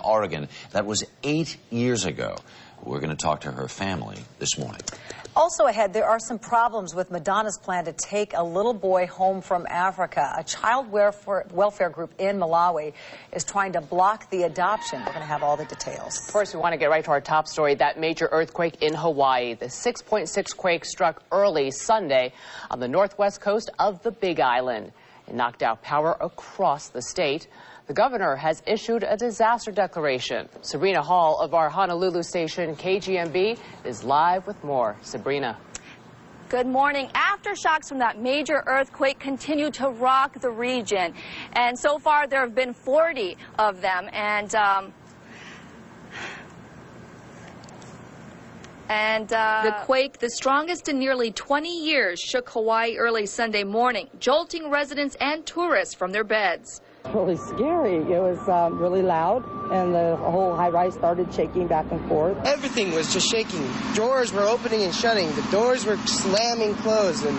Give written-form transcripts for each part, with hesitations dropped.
Oregon. That was 8 years ago. We're going to talk to her family this morning. Also ahead, there are some problems with Madonna's plan to take a little boy home from Africa. A child welfare group in Malawi is trying to block the adoption. We're going to have all the details. First, we want to get right to our top story, that major earthquake in Hawaii. The 6.6 quake struck early Sunday on the northwest coast of the Big Island. It knocked out power across the state. The governor has issued a disaster declaration. Sabrina Hall of our Honolulu station, KGMB, is live with more. Sabrina. Good morning. Aftershocks from that major earthquake continue to rock the region. And so far, there have been 40 of them. The quake, the strongest in nearly 20 years, shook Hawaii early Sunday morning, jolting residents and tourists from their beds. Really scary. It was really loud, and the whole high-rise started shaking back and forth. Everything was just shaking. Doors were opening and shutting. The doors were slamming closed, and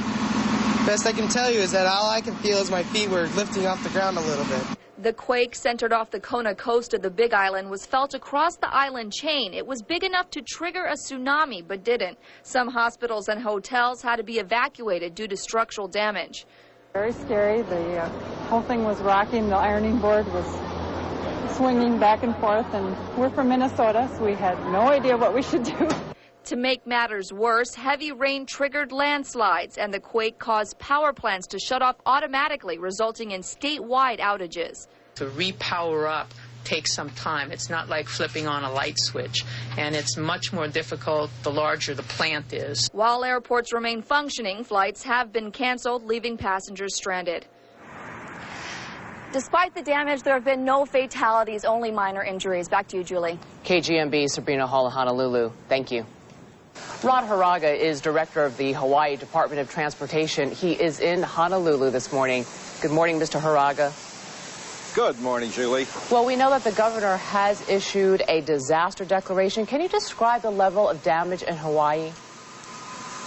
best I can tell you is that all I can feel is my feet were lifting off the ground a little bit. The quake, centered off the Kona coast of the Big Island, was felt across the island chain. It was big enough to trigger a tsunami, but didn't. Some hospitals and hotels had to be evacuated due to structural damage. Very scary. The whole thing was rocking. The ironing board was swinging back and forth, and we're from Minnesota, so we had no idea what we should do. To make matters worse, heavy rain triggered landslides, and the quake caused power plants to shut off automatically, resulting in statewide outages. To repower up takes some time. It's not like flipping on a light switch, and it's much more difficult the larger the plant is. While airports remain functioning, flights have been canceled, leaving passengers stranded. Despite the damage, there have been no fatalities, only minor injuries. Back to you, Julie. KGMB, Sabrina Hall of Honolulu. Thank you. Rod Haraga is director of the Hawaii Department of Transportation. He is in Honolulu this morning. Good morning, Mr. Haraga. Good morning, Julie. Well, we know that the governor has issued a disaster declaration. Can you describe the level of damage in Hawaii?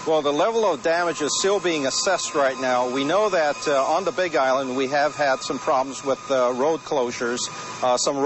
Well, the level of damage is still being assessed right now. We know that on the Big Island we have had some problems with road closures, some